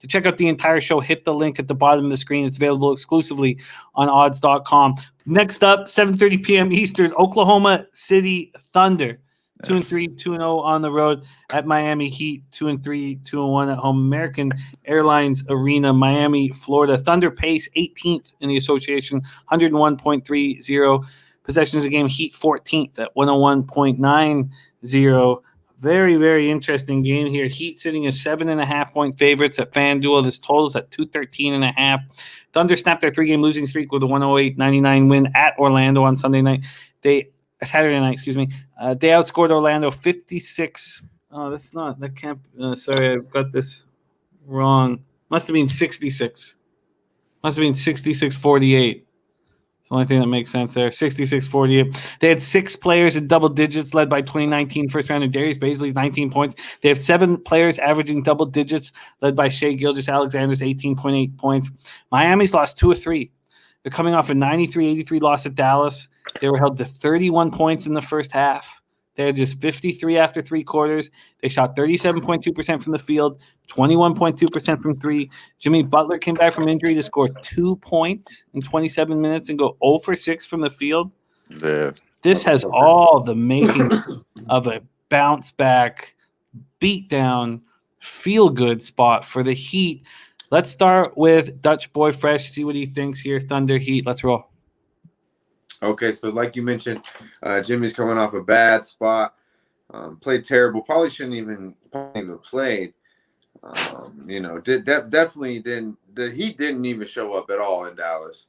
To check out the entire show, hit the link at the bottom of the screen. It's available exclusively on odds.com. Next up, 7:30 p.m. Eastern, Oklahoma City Thunder. 2-3, 2-0 on the road at Miami Heat. 2-3, 2-1 at home. American Airlines Arena, Miami, Florida. Thunder pace 18th in the association, 101.30 possessions a game. Heat 14th at 101.90. Very, very interesting game here. Heat sitting as 7.5-point favorites at FanDuel. This totals at 213.5. Thunder snapped their 3-game losing streak with a 108-99 win at Orlando on Saturday night. They outscored Orlando 56. Oh, that's not. That can't. Sorry, I've got this wrong. Must have been 66. Must have been 66-48. It's the only thing that makes sense there. 66-48. They had 6 players in double digits, led by 2019 first-rounder Darius Bazley's 19 points. They have 7 players averaging double digits, led by Shai Gilgeous-Alexander's 18.8 points. Miami's lost 2 of 3. They're coming off a 93-83 loss at Dallas. They were held to 31 points in the first half. They had just 53 after 3 quarters. They shot 37.2% from the field, 21.2% from 3. Jimmy Butler came back from injury to score 2 points in 27 minutes and go 0 for 6 from the field. Yeah. This has all the making of a bounce back, beat down, feel good spot for the Heat. Let's start with Dutch Boy Fresh, see what he thinks here. Thunder, Heat, let's roll. Okay, so like you mentioned, Jimmy's coming off a bad spot. Played terrible. Probably shouldn't even played. Definitely didn't. The Heat didn't even show up at all in Dallas.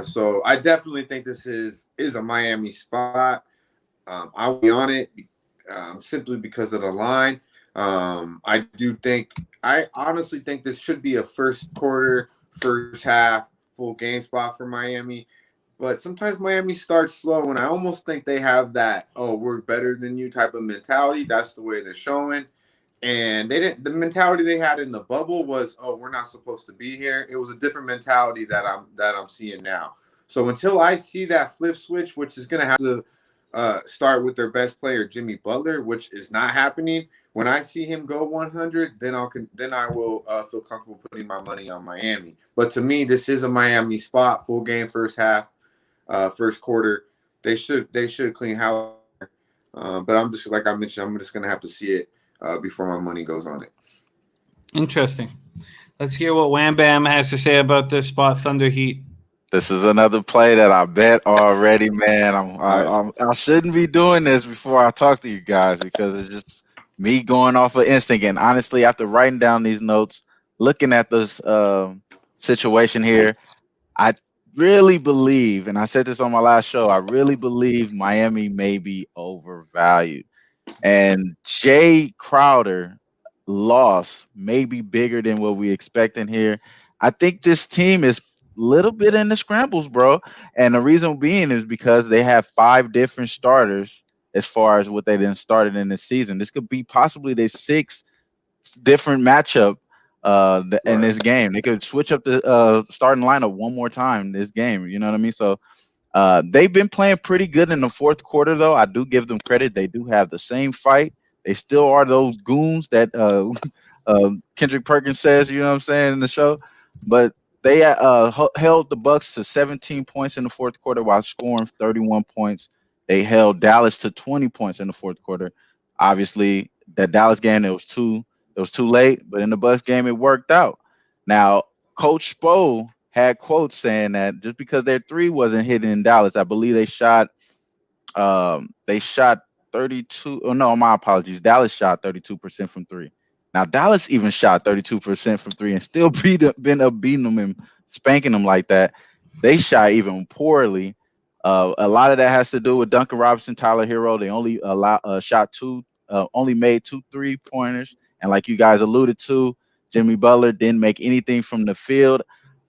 So I definitely think this is a Miami spot. I'll be on it simply because of the line. I honestly think this should be a first quarter, first half, full game spot for Miami. But sometimes Miami starts slow, and I almost think they have that, oh, we're better than you type of mentality. That's the way they're showing. And they didn't. The mentality they had in the bubble was, oh, we're not supposed to be here. It was a different mentality that I'm seeing now. So until I see that flip switch, which is going to have to start with their best player, Jimmy Butler, which is not happening. When I see him go 100, then I will feel comfortable putting my money on Miami. But to me, this is a Miami spot, full game, first half. First quarter, they should clean house. But I'm just, like I mentioned, I'm just gonna have to see it before my money goes on it. Interesting. Let's hear what Wham Bam has to say about this spot, Thunder Heat. This is another play that I bet already, man. I shouldn't be doing this before I talk to you guys because it's just me going off of instinct. And honestly, after writing down these notes, looking at this situation here, I really believe, and I said this on my last show, I really believe Miami may be overvalued. And Jay Crowder loss may be bigger than what we expect in here. I think this team is a little bit in the scrambles, bro. And the reason being is because they have 5 different starters as far as what they done started in this season. This could be possibly their 6th different matchup in this game. They could switch up the starting lineup one more time in this game. You know what I mean? So they've been playing pretty good in the fourth quarter, though. I do give them credit. They do have the same fight. They still are those goons that Kendrick Perkins says, you know what I'm saying, in the show. But they held the Bucks to 17 points in the fourth quarter while scoring 31 points. They held Dallas to 20 points in the fourth quarter. Obviously, that Dallas game, it was too late, but in the Bucks game, it worked out. Now, Coach Spo had quotes saying that just because their 3 wasn't hitting in Dallas, I believe they shot 32. Oh, no, my apologies. Dallas shot 32% from 3. Now, Dallas even shot 32% from 3 and still beating them and spanking them like that. They shot even poorly. A lot of that has to do with Duncan Robinson, Tyler Hero. They only only made 2 3-pointers. And like you guys alluded to, Jimmy Butler didn't make anything from the field.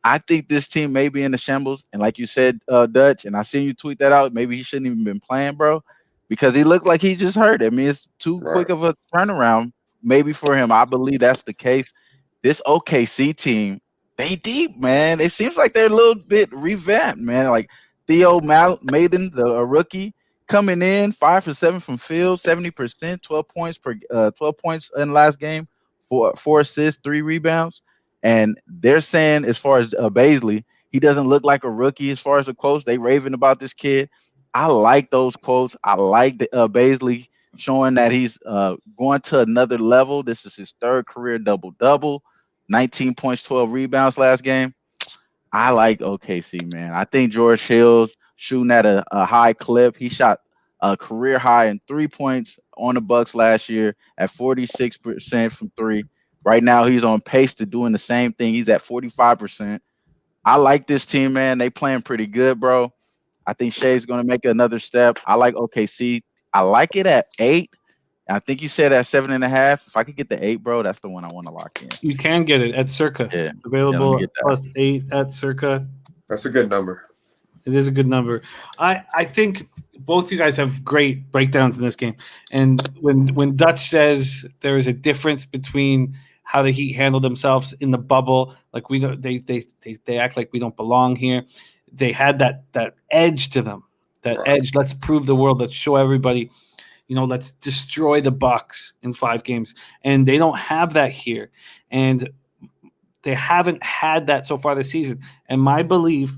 I think this team may be in the shambles. And like you said, Dutch, and I seen you tweet that out, maybe he shouldn't even been playing, bro, because he looked like he just hurt. I mean, it's too quick of a turnaround maybe for him. I believe that's the case. This OKC team, they deep, man. It seems like they're a little bit revamped, man. Like Theo Maiden, a rookie, coming in 5 for 7 from field, 70%, 12 points in last game, 4 assists, 3 rebounds. And they're saying, as far as Baisley, he doesn't look like a rookie. As far as the quotes, they raving about this kid. I like those quotes. I like the Baisley showing that he's going to another level. This is his third career double-double, 19 points, 12 rebounds last game. I like OKC, man. I think George Hill's shooting at a high clip. He shot a career high in 3 points on the Bucks last year at 46% from three. Right now, he's on pace to doing the same thing. He's at 45%. I like this team, man. They playing pretty good, bro. I think Shea's going to make another step. I like OKC. I like it at 8. I think you said at 7.5. If I could get the 8, bro, that's the one I want to lock in. You can get it at Circa. Yeah. It's available Yeah, plus 8 at Circa. That's a good number. It is a good number. I think both you guys have great breakdowns in this game. And when Dutch says there is a difference between how the Heat handle themselves in the bubble, like we don't, they act like we don't belong here. They had that edge to them, that edge. Let's prove the world. Let's show everybody. Let's destroy the Bucks in 5 games. And they don't have that here. And they haven't had that so far this season. And my belief,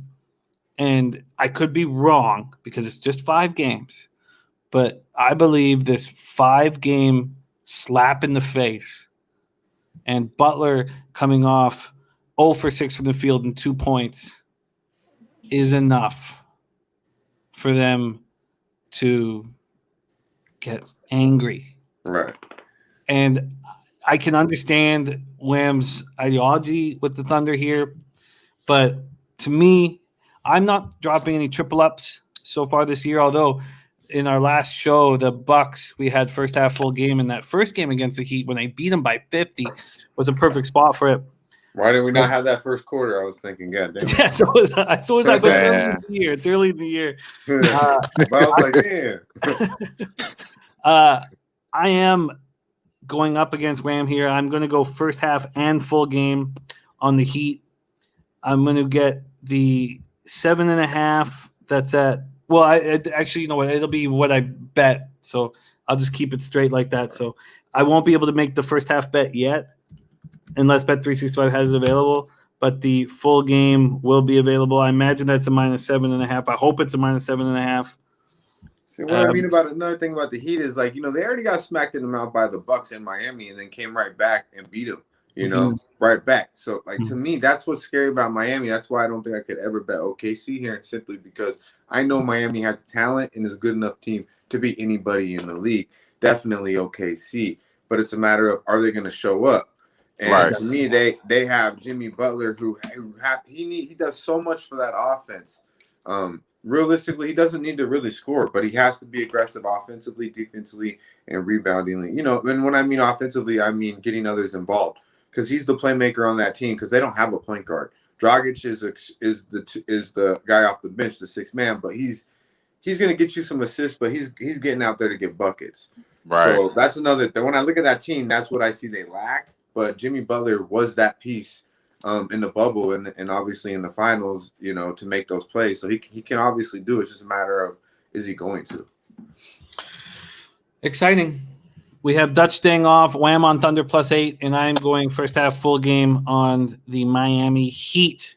and I could be wrong because it's just 5 games, but I believe this 5-game slap in the face and Butler coming off 0 for 6 from the field and 2 points is enough for them to get angry. Right. And I can understand Wham's ideology with the Thunder here, but to me, I'm not dropping any triple ups so far this year, although in our last show, the Bucks, we had first half full game, and that first game against the Heat when they beat them by 50 was a perfect spot for it. Why did we not have that first quarter? I was thinking, God damn it. Yeah, so was I. But early in the year. It's early in the year. But I was like, damn. I am going up against Wham here. I'm going to go first half and full game on the Heat. I'm going to get the 7.5. That's at, well, I actually, you know what? It'll be what I bet. So I'll just keep it straight like that. So I won't be able to make the first half bet yet, unless Bet365 has it available. But the full game will be available. I imagine that's a -7.5. I hope it's a -7.5. See, what I mean about another thing about the Heat is, like, they already got smacked in the mouth by the Bucks in Miami and then came right back and beat them, right back. So, like, to me, that's what's scary about Miami. That's why I don't think I could ever bet OKC here, simply because I know Miami has talent and is a good enough team to beat anybody in the league. Definitely OKC. But it's a matter of, are they going to show up? And to me, they have Jimmy Butler, who he does so much for that offense. Realistically, he doesn't need to really score, but he has to be aggressive offensively, defensively, and reboundingly. And when I mean offensively, I mean getting others involved, because he's the playmaker on that team, because they don't have a point guard. Dragic is the guy off the bench, the 6th man, but he's going to get you some assists, but he's getting out there to get buckets. Right. So that's another thing. When I look at that team, that's what I see they lack. But Jimmy Butler was that piece in the bubble and obviously in the finals, to make those plays. So he can obviously do it. It's just a matter of, is he going to? Exciting. We have Dutch staying off, Wham on Thunder +8, and I'm going first half full game on the Miami Heat.